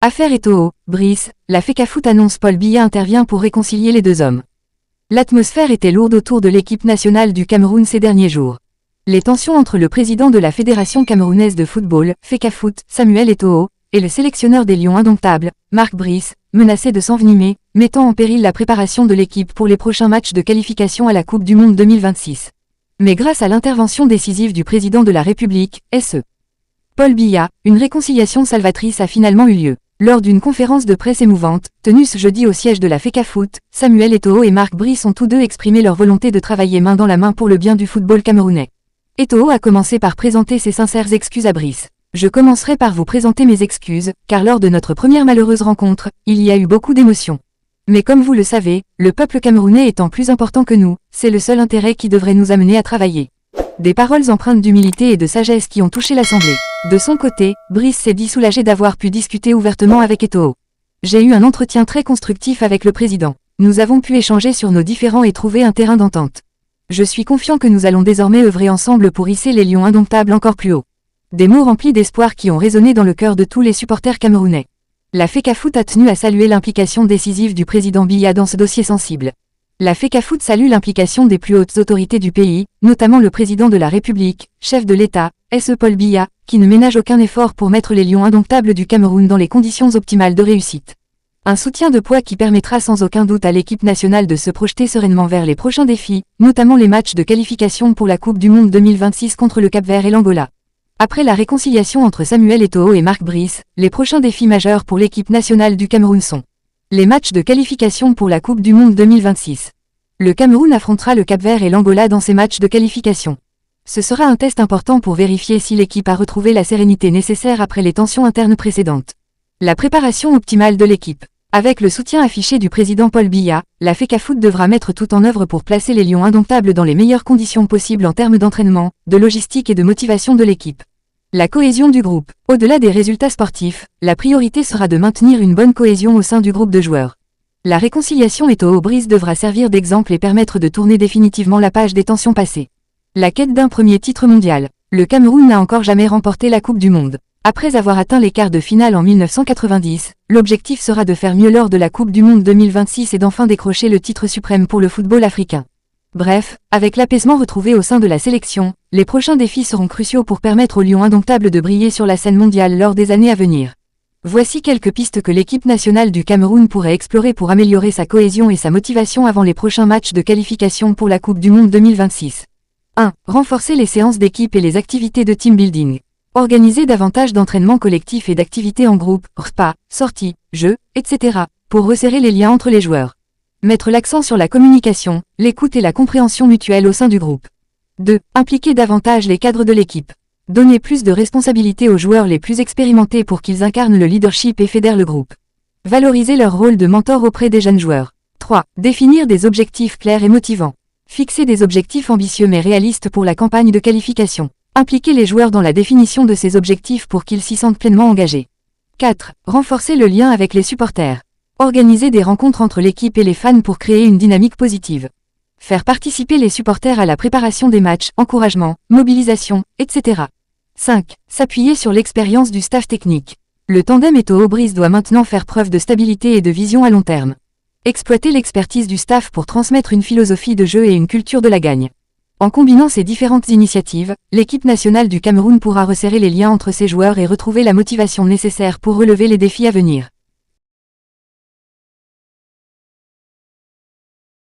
Affaire Eto'o, Brice, la FECAFOOT annonce Paul Biya intervient pour réconcilier les deux hommes. L'atmosphère était lourde autour de l'équipe nationale du Cameroun ces derniers jours. Les tensions entre le président de la Fédération camerounaise de football, FECAFOOT, Samuel Eto'o, et le sélectionneur des Lions indomptables, Marc Brice, menaçaient de s'envenimer, mettant en péril la préparation de l'équipe pour les prochains matchs de qualification à la Coupe du Monde 2026. Mais grâce à l'intervention décisive du président de la République, S.E. Paul Biya, une réconciliation salvatrice a finalement eu lieu. Lors d'une conférence de presse émouvante, tenue ce jeudi au siège de la FECAFOOT, Samuel Eto'o et Marc Brice ont tous deux exprimé leur volonté de travailler main dans la main pour le bien du football camerounais. Eto'o a commencé par présenter ses sincères excuses à Brice. Je commencerai par vous présenter mes excuses, car lors de notre première malheureuse rencontre, il y a eu beaucoup d'émotions. Mais comme vous le savez, le peuple camerounais étant plus important que nous, c'est le seul intérêt qui devrait nous amener à travailler. Des paroles empreintes d'humilité et de sagesse qui ont touché l'Assemblée. De son côté, Brice s'est dit soulagé d'avoir pu discuter ouvertement avec Eto'o. J'ai eu un entretien très constructif avec le président. Nous avons pu échanger sur nos différends et trouver un terrain d'entente. Je suis confiant que nous allons désormais œuvrer ensemble pour hisser les Lions indomptables encore plus haut. Des mots remplis d'espoir qui ont résonné dans le cœur de tous les supporters camerounais. La FECAFOOT a tenu à saluer l'implication décisive du président Biya dans ce dossier sensible. La FECAFOOT salue l'implication des plus hautes autorités du pays, notamment le président de la République, chef de l'État, S.E. Paul Biya, qui ne ménage aucun effort pour mettre les Lions indomptables du Cameroun dans les conditions optimales de réussite. Un soutien de poids qui permettra sans aucun doute à l'équipe nationale de se projeter sereinement vers les prochains défis, notamment les matchs de qualification pour la Coupe du Monde 2026 contre le Cap-Vert et l'Angola. Après la réconciliation entre Samuel Eto'o et Marc Brice, les prochains défis majeurs pour l'équipe nationale du Cameroun sont les matchs de qualification pour la Coupe du Monde 2026. Le Cameroun affrontera le Cap-Vert et l'Angola dans ces matchs de qualification. Ce sera un test important pour vérifier si l'équipe a retrouvé la sérénité nécessaire après les tensions internes précédentes. La préparation optimale de l'équipe. Avec le soutien affiché du président Paul Biya, la FECAFOOT devra mettre tout en œuvre pour placer les Lions indomptables dans les meilleures conditions possibles en termes d'entraînement, de logistique et de motivation de l'équipe. La cohésion du groupe. Au-delà des résultats sportifs, la priorité sera de maintenir une bonne cohésion au sein du groupe de joueurs. La réconciliation Eto'o-Brice devra servir d'exemple et permettre de tourner définitivement la page des tensions passées. La quête d'un premier titre mondial. Le Cameroun n'a encore jamais remporté la Coupe du Monde. Après avoir atteint les quarts de finale en 1990, l'objectif sera de faire mieux lors de la Coupe du Monde 2026 et d'enfin décrocher le titre suprême pour le football africain. Bref, avec l'apaisement retrouvé au sein de la sélection, les prochains défis seront cruciaux pour permettre aux Lions indomptables de briller sur la scène mondiale lors des années à venir. Voici quelques pistes que l'équipe nationale du Cameroun pourrait explorer pour améliorer sa cohésion et sa motivation avant les prochains matchs de qualification pour la Coupe du Monde 2026. 1. Renforcer les séances d'équipe et les activités de team building. Organiser davantage d'entraînements collectifs et d'activités en groupe, repas, sorties, jeux, etc., pour resserrer les liens entre les joueurs. Mettre l'accent sur la communication, l'écoute et la compréhension mutuelle au sein du groupe. 2. Impliquer davantage les cadres de l'équipe. Donner plus de responsabilités aux joueurs les plus expérimentés pour qu'ils incarnent le leadership et fédèrent le groupe. Valoriser leur rôle de mentor auprès des jeunes joueurs. 3. Définir des objectifs clairs et motivants. Fixer des objectifs ambitieux mais réalistes pour la campagne de qualification. Impliquer les joueurs dans la définition de ces objectifs pour qu'ils s'y sentent pleinement engagés. 4. Renforcer le lien avec les supporters. Organiser des rencontres entre l'équipe et les fans pour créer une dynamique positive. Faire participer les supporters à la préparation des matchs, encouragement, mobilisation, etc. 5. S'appuyer sur l'expérience du staff technique. Le tandem Eto'o-Brice doit maintenant faire preuve de stabilité et de vision à long terme. Exploiter l'expertise du staff pour transmettre une philosophie de jeu et une culture de la gagne. En combinant ces différentes initiatives, l'équipe nationale du Cameroun pourra resserrer les liens entre ses joueurs et retrouver la motivation nécessaire pour relever les défis à venir.